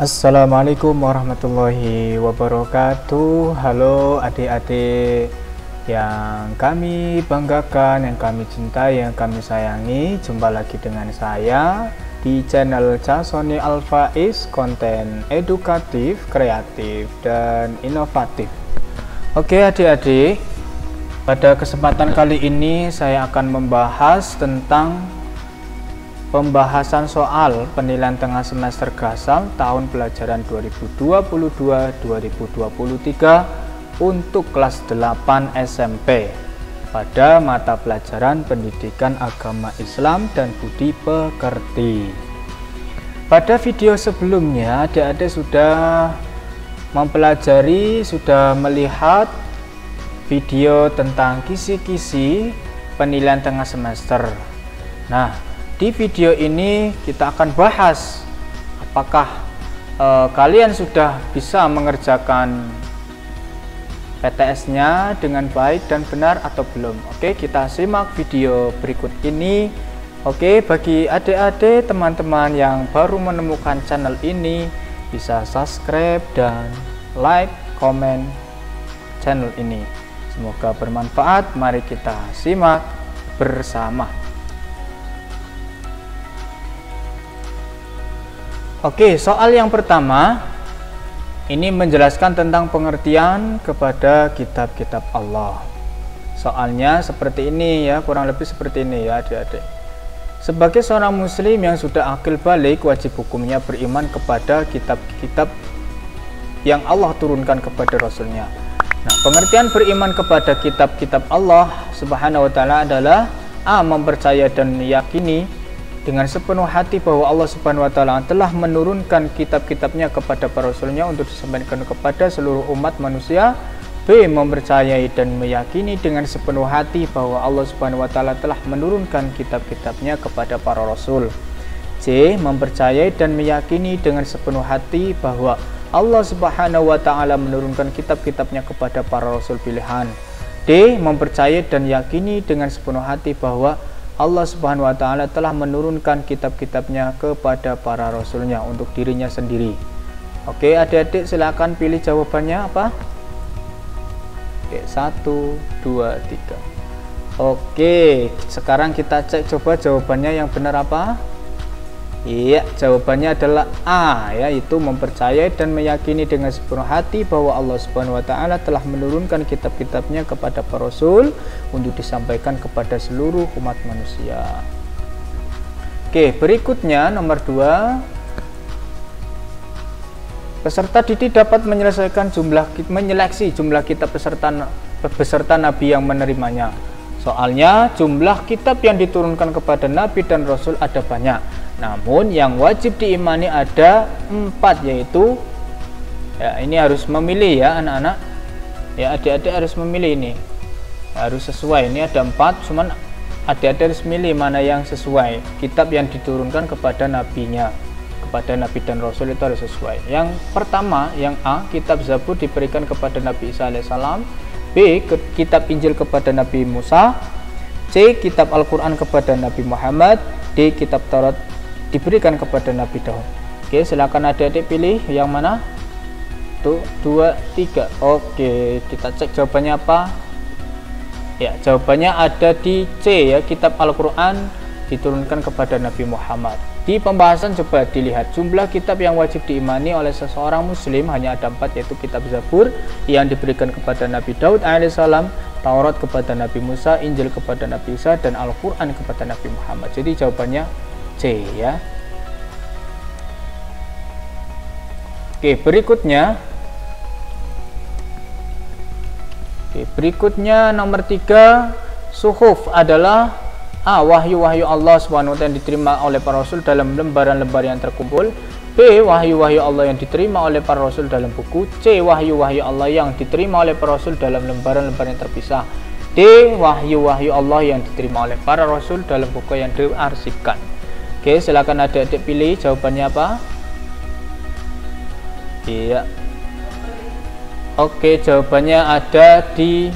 Assalamualaikum warahmatullahi wabarakatuh. Halo adik-adik yang kami banggakan, yang kami cintai, yang kami sayangi. Jumpa lagi dengan saya di channel Casoni Alfaiz, konten edukatif, kreatif, dan inovatif. Oke adik-adik, pada kesempatan kali ini saya akan membahas tentang pembahasan soal penilaian tengah semester Gasal tahun pelajaran 2022-2023 untuk kelas 8 SMP pada mata pelajaran Pendidikan Agama Islam dan Budi Pekerti. Pada video sebelumnya adik-adik sudah mempelajari, sudah melihat video tentang kisi-kisi penilaian tengah semester. Nah, di video ini kita akan bahas apakah kalian sudah bisa mengerjakan PTS-nya dengan baik dan benar atau belum. Oke, kita simak video berikut ini. Oke, bagi adik-adik teman-teman yang baru menemukan channel ini, bisa subscribe dan like, komen channel ini. Semoga bermanfaat. Mari kita simak bersama. Oke, soal yang pertama ini menjelaskan tentang pengertian kepada kitab-kitab Allah. Soalnya seperti ini ya, kurang lebih seperti ini ya adik-adik. Sebagai seorang muslim yang sudah akil balik, wajib hukumnya beriman kepada kitab-kitab yang Allah turunkan kepada Rasulnya. Nah, pengertian beriman kepada kitab-kitab Allah Subhanahu wa ta'ala adalah A. Mempercaya dan meyakini dengan sepenuh hati bahwa Allah Subhanahu wa ta'ala telah menurunkan kitab-kitabnya kepada para rasulnya untuk disampaikan kepada seluruh umat manusia. B. Mempercayai dan meyakini dengan sepenuh hati bahwa Allah Subhanahu wa ta'ala telah menurunkan kitab-kitabnya kepada para rasul. C. Mempercayai dan meyakini dengan sepenuh hati bahwa Allah Subhanahu wa ta'ala menurunkan kitab-kitabnya kepada para rasul pilihan. D. Mempercayai dan yakini dengan sepenuh hati bahwa Allah Subhanahu wa ta'ala telah menurunkan kitab-kitabnya kepada para rasulnya untuk dirinya sendiri. Oke adik-adik, silakan pilih jawabannya apa? Oke, 1, 2, 3. Oke, sekarang kita cek coba jawabannya yang benar apa? Iya, jawabannya adalah A, yaitu mempercayai dan meyakini dengan sepenuh hati bahwa Allah Subhanahu wa ta'ala telah menurunkan kitab-kitabnya kepada para rasul untuk disampaikan kepada seluruh umat manusia. Oke, berikutnya nomor 2. Peserta didik dapat menyeleksi jumlah kitab beserta nabi yang menerimanya. Soalnya jumlah kitab yang diturunkan kepada nabi dan rasul ada banyak. Namun yang wajib diimani ada 4, yaitu ya ini harus memilih ya anak-anak. Ya adik-adik harus memilih ini. Harus sesuai. Ini ada 4, cuman adik-adik harus milih mana yang sesuai. Kitab yang diturunkan kepada nabinya, kepada nabi dan rasul itu harus sesuai. Yang pertama, yang A, kitab Zabur diberikan kepada Nabi Isa alaihissalam. B, kitab Injil kepada Nabi Musa. C, kitab Al-Quran kepada Nabi Muhammad. D, kitab Taurat diberikan kepada Nabi Daud. Oke, silakan adik-adik pilih yang mana. Tuh, 2, 3. Oke, kita cek jawabannya apa. Ya, jawabannya ada di C ya, kitab Al-Quran diturunkan kepada Nabi Muhammad. Di pembahasan coba dilihat jumlah kitab yang wajib diimani oleh seseorang muslim hanya ada 4, yaitu kitab Zabur yang diberikan kepada Nabi Daud alaihissalam, Taurat kepada Nabi Musa, Injil kepada Nabi Isa, dan Al-Quran kepada Nabi Muhammad. Jadi jawabannya C ya. Oke, berikutnya nomor 3. Suhuf adalah A. Wahyu-wahyu Allah SWT yang diterima oleh para rasul dalam lembaran-lembar yang terkumpul. B. Wahyu-wahyu Allah yang diterima oleh para rasul dalam buku. C. Wahyu-wahyu Allah yang diterima oleh para rasul dalam lembaran-lembar yang terpisah. D. Wahyu-wahyu Allah yang diterima oleh para rasul dalam buku yang diarsipkan. Oke, silakan adik-adik pilih jawabannya apa. Iya. Oke, jawabannya ada di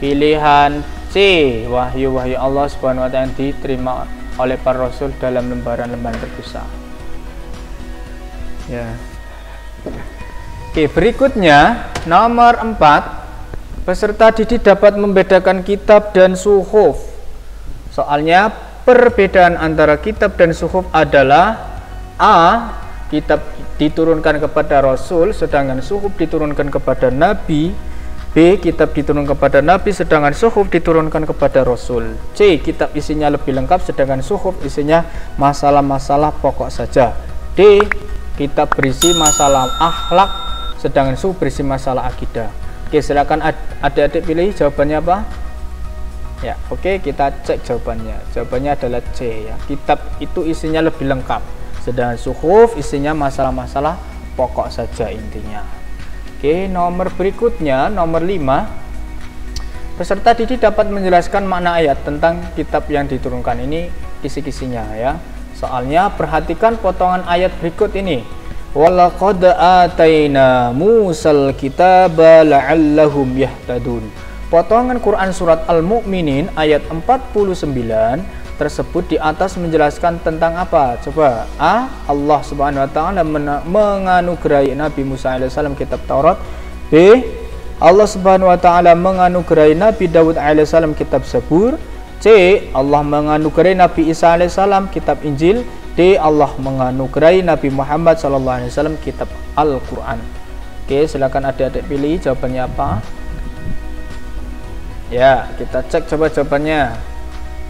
pilihan C. Wahyu-wahyu Allah Subhanahu wa ta'ala yang diterima oleh para rasul dalam lembaran-lembaran terpisah. Ya. Oke, berikutnya nomor 4. Peserta didik dapat membedakan kitab dan suhuf. Soalnya perbedaan antara kitab dan suhuf adalah A. Kitab diturunkan kepada Rasul, sedangkan suhuf diturunkan kepada Nabi. B. Kitab diturunkan kepada Nabi, sedangkan suhuf diturunkan kepada Rasul. C. Kitab isinya lebih lengkap, sedangkan suhuf isinya masalah-masalah pokok saja. D. Kitab berisi masalah akhlak, sedangkan suhuf berisi masalah akidah. Oke, silakan adik-adik pilih jawabannya apa? Ya, oke, kita cek jawabannya. Jawabannya adalah C ya. Kitab itu isinya lebih lengkap, sedangkan suhuf isinya masalah-masalah pokok saja intinya. Oke, nomor berikutnya, nomor 5. Peserta didik dapat menjelaskan makna ayat tentang kitab yang diturunkan. Ini kisi-kisinya ya. Soalnya perhatikan potongan ayat berikut ini. Walaqad ataina Musal kitaba la'allahum yahtadun. Potongan Quran surat Al-Mu'minin ayat 49 tersebut di atas menjelaskan tentang apa? Coba. A. Allah Subhanahu wa taala menganugerahi Nabi Musa alaihissalam kitab Taurat. B. Allah Subhanahu wa taala menganugerahi Nabi Daud alaihissalam kitab Zabur. C. Allah menganugerahi Nabi Isa alaihissalam kitab Injil. D. Allah menganugerahi Nabi Muhammad SAW kitab Al-Quran. Oke, silakan adik-adik pilih jawabannya apa. Ya, kita cek coba jawabannya.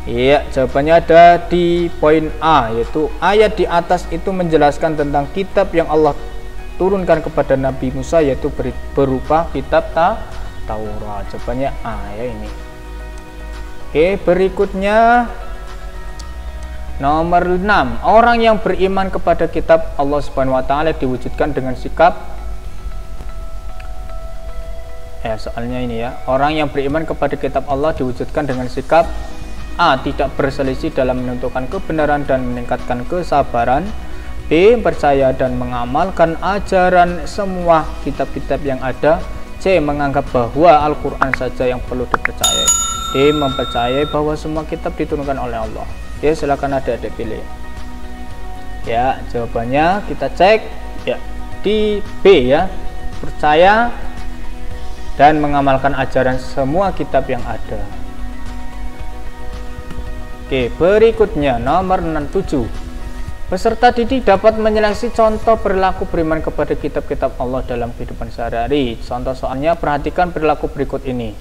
Iya, jawabannya ada di poin A, yaitu ayat di atas itu menjelaskan tentang kitab yang Allah turunkan kepada Nabi Musa, yaitu berupa kitab Taurat. Jawabannya A ya ini. Oke, berikutnya nomor 6. Orang yang beriman kepada kitab Allah Subhanahu wa taala diwujudkan dengan sikap soalnya ini ya. Orang yang beriman kepada kitab Allah diwujudkan dengan sikap A. Tidak berselisih dalam menentukan kebenaran dan meningkatkan kesabaran. B. Percaya dan mengamalkan ajaran semua kitab-kitab yang ada. C. Menganggap bahwa Al-Quran saja yang perlu dipercayai. D. Mempercayai bahwa semua kitab diturunkan oleh Allah. Ya, silakan adik-adik pilih. Ya, jawabannya kita cek ya di B ya. Percaya dan mengamalkan ajaran semua kitab yang ada. Oke, berikutnya nomor 7. Peserta didik dapat menyeleksi contoh perilaku beriman kepada kitab-kitab Allah dalam kehidupan sehari-hari. Contoh soalnya perhatikan perilaku berikut ini.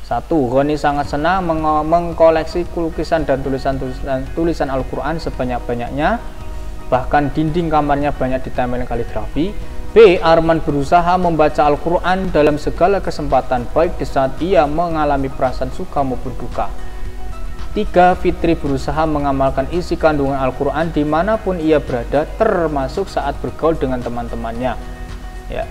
1. Ghani sangat senang mengkoleksi lukisan dan tulisan Al-Quran sebanyak-banyaknya, bahkan dinding kamarnya banyak ditempel kaligrafi. B. Arman berusaha membaca Al-Quran dalam segala kesempatan, baik di saat ia mengalami perasaan suka maupun duka. 3. Fitri berusaha mengamalkan isi kandungan Al-Quran dimanapun ia berada, termasuk saat bergaul dengan teman-temannya ya.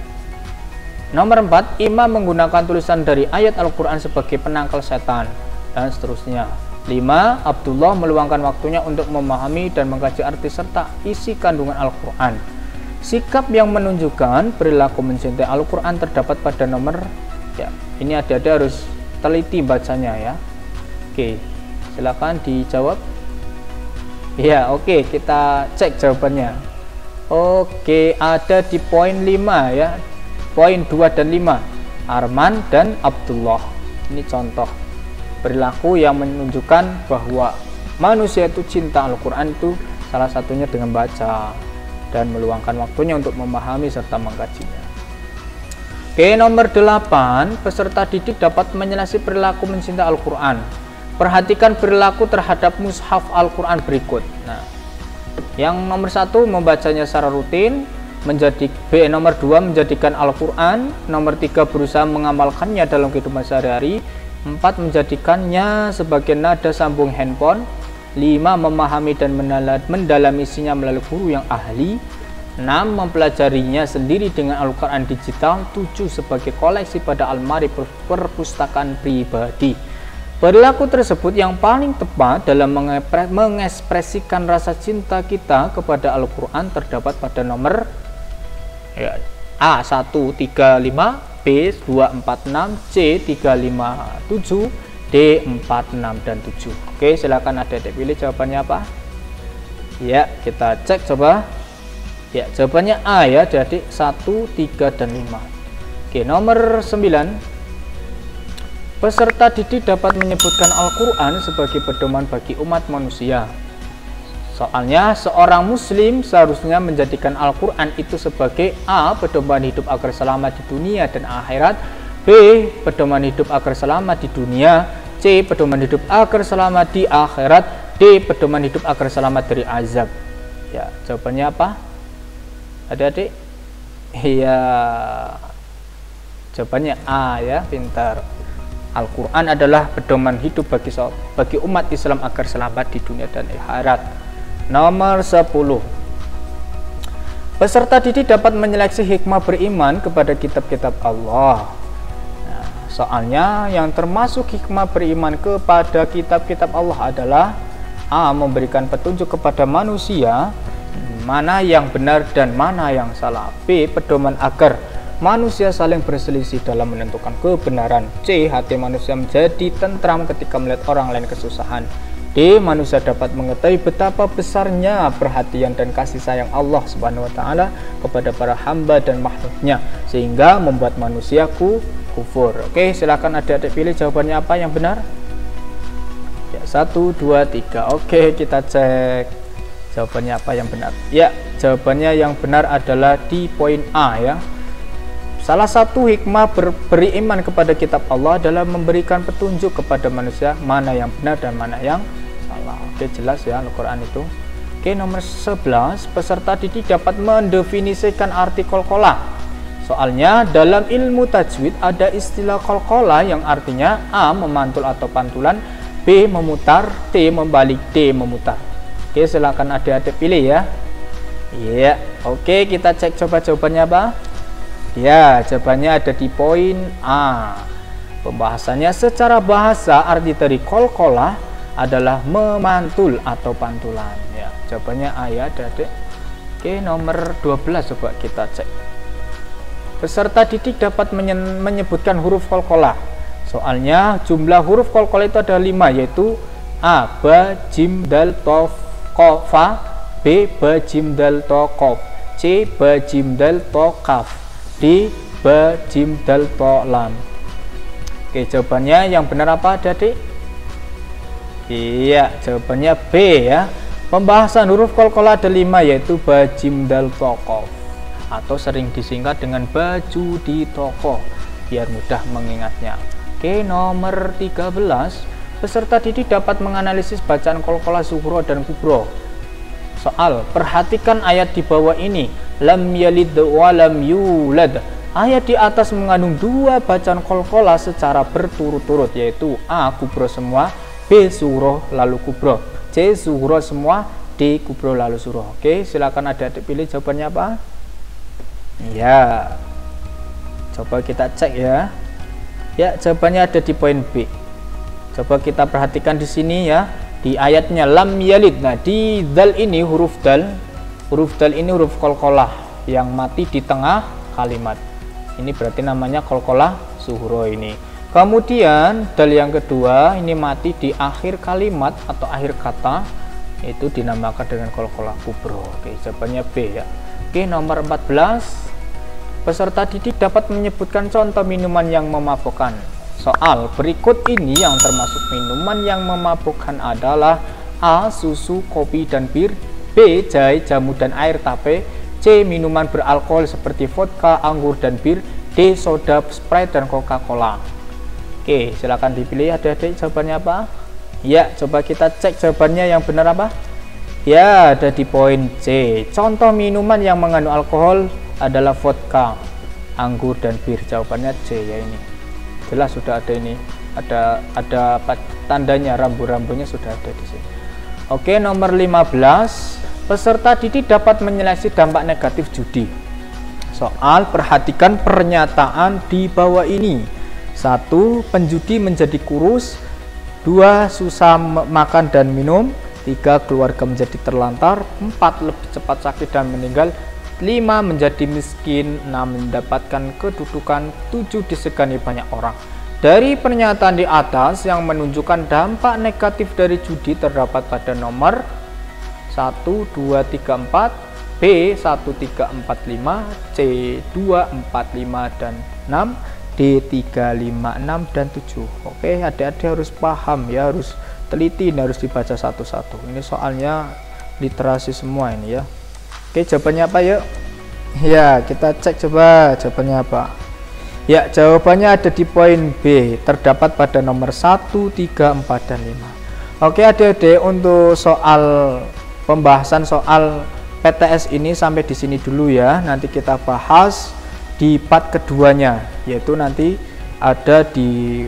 Nomor 4. Imam menggunakan tulisan dari ayat Al-Quran sebagai penangkal setan, dan seterusnya. 5. Abdullah meluangkan waktunya untuk memahami dan mengkaji arti serta isi kandungan Al-Quran. Sikap yang menunjukkan perilaku mencintai Al-Quran terdapat pada nomor ya. Ini adik-adik harus teliti bacanya ya. Oke, silakan dijawab. Ya, oke, kita cek jawabannya. Oke, ada di poin 5 ya. Poin 2 dan 5, Arman dan Abdullah. Ini contoh perilaku yang menunjukkan bahwa manusia itu cinta Al-Quran itu salah satunya dengan baca dan meluangkan waktunya untuk memahami serta mengkajinya. Oke, nomor 8. Peserta didik dapat menyelesaikan perilaku mencintai Al-Quran. Perhatikan perilaku terhadap mushaf Al-Quran berikut. Nah, yang nomor 1 membacanya secara rutin. Nomor 2 menjadikan Al-Quran. Nomor 3 berusaha mengamalkannya dalam kehidupan sehari-hari. 4 menjadikannya sebagai nada sambung handphone. 5 memahami dan mendalami isinya melalui guru yang ahli. 6 mempelajarinya sendiri dengan Al-Quran digital. 7 sebagai koleksi pada almari perpustakaan pribadi. Perilaku tersebut yang paling tepat dalam mengekspresikan rasa cinta kita kepada Al-Quran terdapat pada nomor A 135, B 246, C 357, D 46 dan 7. Oke, silakan adik-adik pilih jawabannya apa. Ya, kita cek coba. Ya, jawabannya A ya, jadi 1, 3, dan 5. Oke, nomor 9. Peserta didik dapat menyebutkan Al-Quran sebagai pedoman bagi umat manusia. Soalnya seorang muslim seharusnya menjadikan Al-Quran itu sebagai A. pedoman hidup agar selamat di dunia dan akhirat, B. pedoman hidup agar selamat di dunia, C. pedoman hidup agar selamat di akhirat, D. pedoman hidup agar selamat dari azab. Ya, jawabannya apa adik-adik? Iya, jawabannya A ya, pintar. Al-Quran adalah pedoman hidup bagi umat Islam agar selamat di dunia dan akhirat. Nomor 10. Peserta didik dapat menyeleksi hikmah beriman kepada kitab-kitab Allah. Nah, soalnya yang termasuk hikmah beriman kepada kitab-kitab Allah adalah A. memberikan petunjuk kepada manusia mana yang benar dan mana yang salah, B. pedoman agar manusia saling berselisih dalam menentukan kebenaran, C. hati manusia menjadi tentram ketika melihat orang lain kesusahan, D. manusia dapat mengetahui betapa besarnya perhatian dan kasih sayang Allah Subhanahu wa taala kepada para hamba dan makhluknya sehingga membuat manusia kufur. Oke, silakan adik-adik pilih jawabannya apa yang benar. Ya, 1, 2, 3. Oke, kita cek jawabannya apa yang benar. Ya, jawabannya yang benar adalah di poin A ya. Salah satu hikmah beriman kepada kitab Allah adalah memberikan petunjuk kepada manusia mana yang benar dan mana yang salah. Oke, jelas ya Al-Quran itu. Oke, nomor 11. Peserta didik dapat mendefinisikan arti qalqalah. Soalnya dalam ilmu tajwid ada istilah qalqalah yang artinya A. memantul atau pantulan, B. memutar, T. membalik, D. memutar. Oke, silakan adik-adik pilih ya. Iya, oke, kita cek coba jawabannya apa. Ya, jawabannya ada di poin A. Pembahasannya secara bahasa arti dari qalqalah adalah memantul atau pantulan. Ya, jawabannya A ya, adik-adik. Oke, nomor 12 coba kita cek. Peserta didik dapat menyebutkan huruf qalqalah. Soalnya jumlah huruf qalqalah itu ada 5, yaitu A. ba, jim, dal, to, fa, B. ba, jim, dal, to, qaf, C. ba, jim, dal, to, kaf, D. ba, jim, dal, to, lam. Oke, jawabannya yang benar apa adik-adik? Iya, jawabannya B ya. Pembahasan huruf qalqalah ada 5, yaitu ba, jim, dal, to, qaf, atau sering disingkat dengan baju di toko biar mudah mengingatnya. Oke, nomor 13. Peserta didik dapat menganalisis bacaan qalqalah sughra dan kubra. Soal, perhatikan ayat di bawah ini. Lam yalid wa lam yulad. Ayat di atas mengandung 2 bacaan qalqalah secara berturut-turut, yaitu A. kubra semua, B. sughra lalu kubra, C. sughra semua, D. kubra lalu sughra. Oke, silakan adik-adik pilih jawabannya apa. Ya, coba kita cek ya. Ya, jawabannya ada di poin B. Coba kita perhatikan di sini ya, di ayatnya lam yalid. Nah, di dal ini huruf dal ini huruf qalqalah yang mati di tengah kalimat. Ini berarti namanya qalqalah sughra ini. Kemudian dal yang kedua ini mati di akhir kalimat atau akhir kata, itu dinamakan dengan qalqalah kubra. Oke, jawabannya B ya. Oke, nomor 14. Peserta didik dapat menyebutkan contoh minuman yang memabukkan. Soal berikut ini yang termasuk minuman yang memabukkan adalah A. susu, kopi, dan bir, B. jahe, jamu, dan air tape, C. minuman beralkohol seperti vodka, anggur, dan bir, D. soda, Sprite, dan Coca-Cola. Oke, silakan dipilih adik-adik jawabannya apa. Ya, coba kita cek jawabannya yang benar apa. Ya, ada di poin C. Contoh minuman yang mengandung alkohol adalah vodka, anggur, dan bir. Jawabannya C ya ini. Jelas sudah ada ini, ada tandanya, rambu-rambunya sudah ada di sini. Oke, nomor 15. Peserta didik dapat menyeleksi dampak negatif judi. Soal, perhatikan pernyataan di bawah ini. 1. Penjudi menjadi kurus. 2. Susah makan dan minum. 3. Keluarga menjadi terlantar. 4. Lebih cepat sakit dan meninggal. 5. Menjadi miskin. 6. Mendapatkan kedudukan. 7. Disegani banyak orang. Dari pernyataan di atas yang menunjukkan dampak negatif dari judi terdapat pada nomor 1, 2, 3, 4, B 1345, C 245 dan 6, D 356 dan 7. Oke, adik-adik harus paham ya, harus teliti, harus dibaca satu-satu. Ini soalnya literasi semua ini ya. Oke, jawabannya apa yuk? Ya, kita cek coba jawabannya apa. Ya, jawabannya ada di poin B, terdapat pada nomor 1, 3, 4, dan 5. Oke adik-adik, untuk soal pembahasan soal PTS ini sampai di sini dulu ya. Nanti kita bahas di part keduanya, yaitu nanti ada di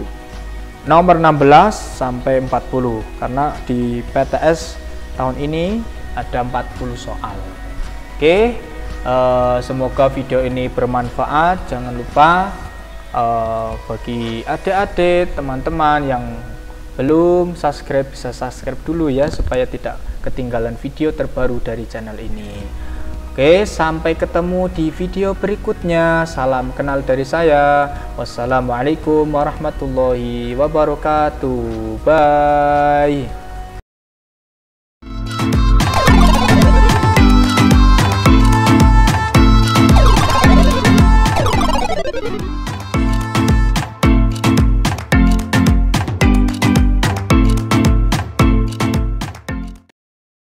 nomor 16 sampai 40, karena di PTS tahun ini ada 40 soal. Oke, semoga video ini bermanfaat. Jangan lupa bagi adik-adik, teman-teman yang belum subscribe, bisa subscribe dulu ya, supaya tidak ketinggalan video terbaru dari channel ini. Oke, sampai ketemu di video berikutnya. Salam kenal dari saya. Wassalamualaikum warahmatullahi wabarakatuh. Bye.